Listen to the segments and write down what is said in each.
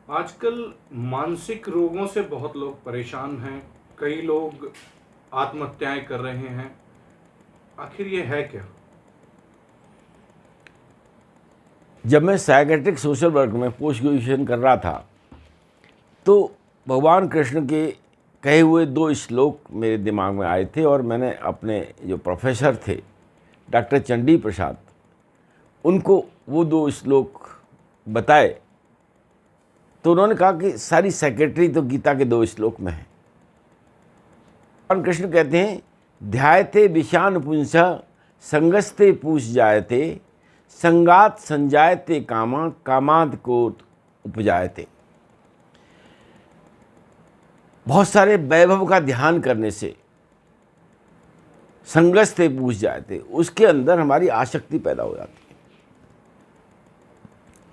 आजकल मानसिक रोगों से बहुत लोग परेशान हैं। कई लोग आत्महत्याएं कर रहे हैं। आखिर ये है क्या? जब मैं साइकेट्रिक सोशल वर्क में पोस्ट ग्रेजुएशन कर रहा था तो भगवान कृष्ण के कहे हुए दो श्लोक मेरे दिमाग में आए थे और मैंने अपने जो प्रोफेसर थे डॉक्टर चंडी प्रसाद उनको वो दो श्लोक बताए। तो उन्होंने कहा कि सारी साइकेट्री तो गीता के दो श्लोक में है। भगवान कृष्ण कहते हैं ध्यायते विषान पुंस संगस्ते पूष जायते संगात संजायते कामा कामाद को उपजायते। बहुत सारे वैभव का ध्यान करने से संगस्ते पूछ जाते उसके अंदर हमारी आसक्ति पैदा हो जाती है।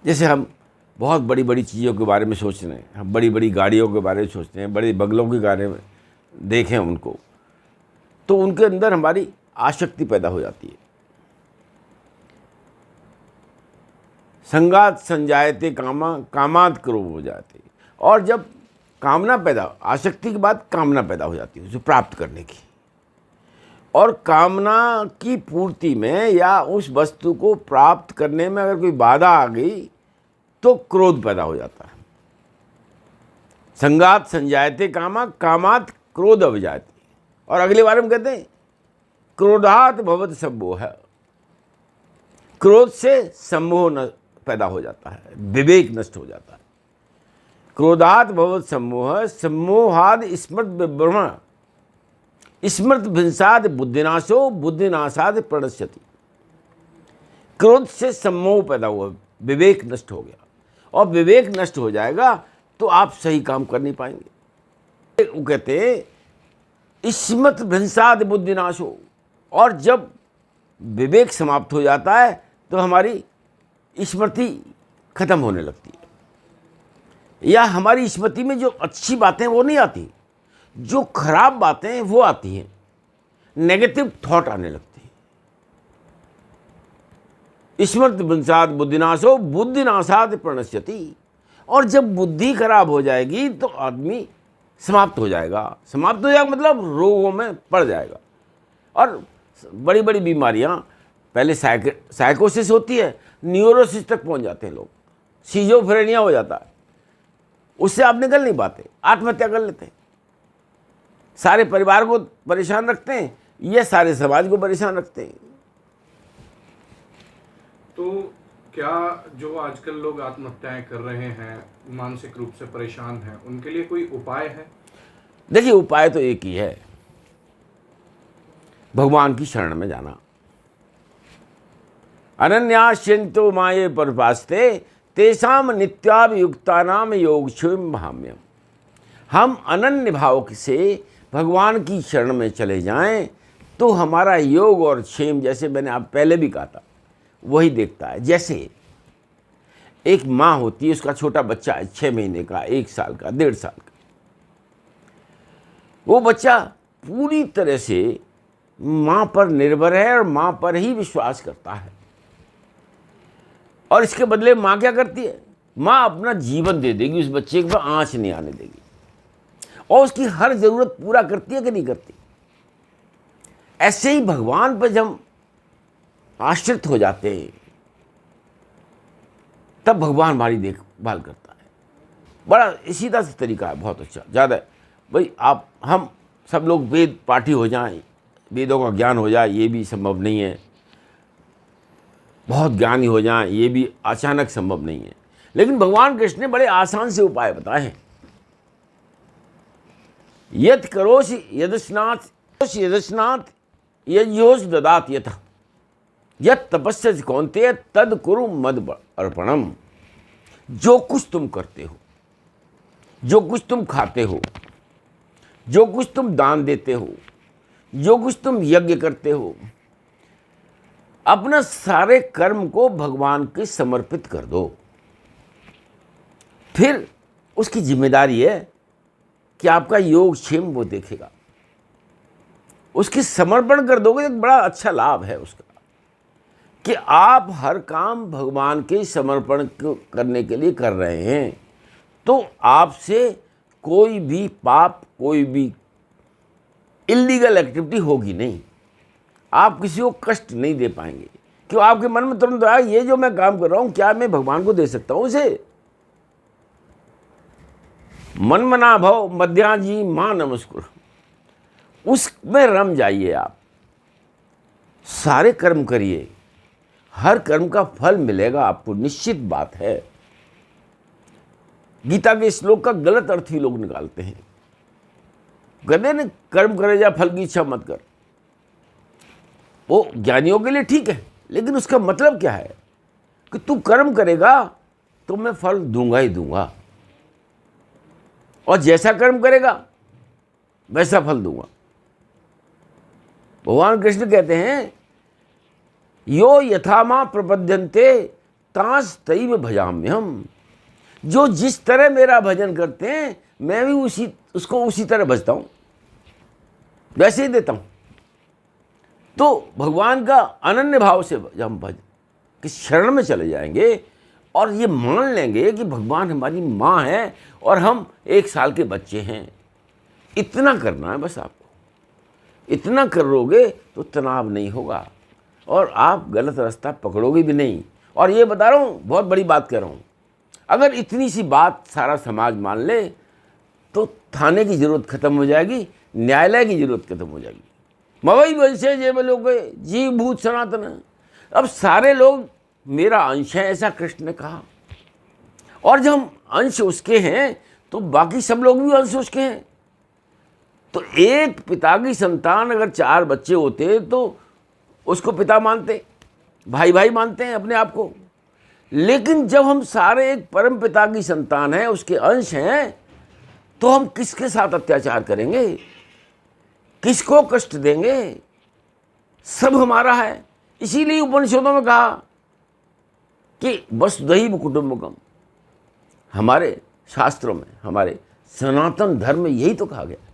जैसे हम बहुत बड़ी बड़ी चीज़ों के बारे में सोच रहे हैं, हम बड़ी बड़ी गाड़ियों के बारे में सोचते हैं, बड़े बंगलों के बारे में देखें उनको, तो उनके अंदर हमारी आसक्ति पैदा हो जाती है। संगात संजायते कामा कामाद क्रोध हो जाते। और जब कामना पैदा, आसक्ति के बाद कामना पैदा हो जाती है उसे प्राप्त करने की, और कामना की पूर्ति में या उस वस्तु को प्राप्त करने में अगर कोई बाधा आ गई तो क्रोध पैदा हो जाता है। संगात संजायते कामा कामात क्रोध अभिजाति। और अगले बारे में कहते हैं क्रोधात भवत सम्मोह। क्रोध से सम्मोह पैदा हो जाता है, विवेक नष्ट हो जाता है। क्रोधात भवत सम्मोह सम्मोहाद स्मृत ब्रह्म स्मृत भिंसाद बुद्धिनाशो बुद्धिनाशाद प्रणश्यति। क्रोध से सम्मोह पैदा हुआ, विवेक नष्ट हो गया, और विवेक नष्ट हो जाएगा तो आप सही काम कर नहीं पाएंगे। वो कहते हैं स्मृत भिंसाद बुद्धिनाशो। और जब विवेक समाप्त हो जाता है तो हमारी स्मृति खत्म होने लगती है, या हमारी स्मृति में जो अच्छी बातें वो नहीं आती, जो खराब बातें हैं वो आती हैं, नेगेटिव थॉट आने लगते हैं। स्मृत विंसाद बुद्धिनाशो बुद्धिनाशाद प्रणश्यति। और जब बुद्धि खराब हो जाएगी तो आदमी समाप्त हो जाएगा। समाप्त हो जाएगा मतलब रोगों में पड़ जाएगा। और बड़ी बड़ी बीमारियां पहले साइकोसिस होती है, न्यूरोसिस तक पहुंच जाते हैं लोग, सीजोफ्रेनिया हो जाता है, उससे आप निकल नहीं पाते, आत्महत्या कर लेते हैं। सारे परिवार को परेशान रखते हैं, ये सारे समाज को परेशान रखते हैं। तो क्या जो आजकल लोग आत्महत्याएं कर रहे हैं, मानसिक रूप से परेशान हैं, उनके लिए कोई उपाय है? देखिए, उपाय तो एक ही है, भगवान की शरण में जाना। अनन्याश्चिंतो माये परपास्ते तेषाम नित्याभियुक्तानाम योगक्षेम भाम्यम। हम अनन्य भाव से भगवान की शरण में चले जाएं तो हमारा योग और क्षेम, जैसे मैंने आप पहले भी कहा था, वही देखता है। जैसे एक माँ होती है, उसका छोटा बच्चा है 6 महीने का, 1 साल का, 1.5 साल का। वो बच्चा पूरी तरह से माँ पर निर्भर है और माँ पर ही विश्वास करता है। और इसके बदले माँ क्या करती है? माँ अपना जीवन दे देगी, उस बच्चे को आँच नहीं आने देगी, और उसकी हर जरूरत पूरा करती है कि नहीं करती। ऐसे ही भगवान पर जब हम आश्रित हो जाते हैं तब भगवान हमारी देखभाल करता है। बड़ा सीधा सा तरीका है, बहुत अच्छा। ज़्यादा भाई हम सब लोग वेद पाठी हो जाएं, वेदों का ज्ञान हो जाए, ये भी संभव नहीं है। बहुत ज्ञानी हो जाएं, ये भी अचानक संभव नहीं है। लेकिन भगवान कृष्ण ने बड़े आसान से उपाय बताए हैं। यत् करोषि यदस्नात् यज्ञोष ददात यथा यत् तपस्या कौन्तेय तद कुरु मद अर्पणम। जो कुछ तुम करते हो, जो कुछ तुम खाते हो, जो कुछ तुम दान देते हो, जो कुछ तुम यज्ञ करते हो, अपना सारे कर्म को भगवान के समर्पित कर दो। फिर उसकी जिम्मेदारी है कि आपका योगक्षेम वो देखेगा। उसकी समर्पण कर दोगे तो एक बड़ा अच्छा लाभ है उसका, कि आप हर काम भगवान के समर्पण करने के लिए कर रहे हैं, तो आपसे कोई भी पाप, कोई भी इलीगल एक्टिविटी होगी नहीं। आप किसी को कष्ट नहीं दे पाएंगे। क्यों? आपके मन में तुरंत आया, ये जो मैं काम कर रहा हूं, क्या मैं भगवान को दे सकता हूं उसे? मन मना भव मध्या जी मां नमस्कुर, उसमें रम जाइए। आप सारे कर्म करिए, हर कर्म का फल मिलेगा आपको, निश्चित बात है। गीता के श्लोक का गलत अर्थ ही लोग निकालते हैं। कहते न, कर्म करे जा फल की इच्छा मत कर। वो ज्ञानियों के लिए ठीक है, लेकिन उसका मतलब क्या है कि तू कर्म करेगा तो मैं फल दूंगा ही दूंगा, और जैसा कर्म करेगा वैसा फल दूंगा। भगवान कृष्ण कहते हैं, यो यथा मां प्रपद्यन्ते तांस तैव भजाम्यहम्। जो जिस तरह मेरा भजन करते हैं, मैं भी उसको उसी तरह भजता हूं, वैसे ही देता हूं। तो भगवान का अनन्य भाव से जब हम भजन कि शरण में चले जाएंगे और ये मान लेंगे कि भगवान हमारी माँ है और हम 1 साल के बच्चे हैं, इतना करना है बस आपको। इतना करोगे तो तनाव नहीं होगा और आप गलत रास्ता पकड़ोगे भी नहीं। और ये बता रहा हूँ, बहुत बड़ी बात कह रहा हूँ, अगर इतनी सी बात सारा समाज मान ले तो थाने की ज़रूरत खत्म हो जाएगी, न्यायालय की ज़रूरत खत्म हो जाएगी। मवई वंशे जे लोग जीव भूत सनातन, अब सारे लोग मेरा अंश है, ऐसा कृष्ण ने कहा। और जब हम अंश उसके हैं तो बाकी सब लोग भी अंश उसके हैं। तो एक पिता की संतान अगर 4 बच्चे होते तो उसको पिता मानते, भाई भाई मानते हैं अपने आप को। लेकिन जब हम सारे एक परम पिता की संतान हैं, उसके अंश हैं, तो हम किसके साथ अत्याचार करेंगे, किसको कष्ट देंगे? सब हमारा है। इसीलिए उपनिषदों में कहा कि वसुधैव कुटुंबकम। हमारे शास्त्रों में, हमारे सनातन धर्म में यही तो कहा गया।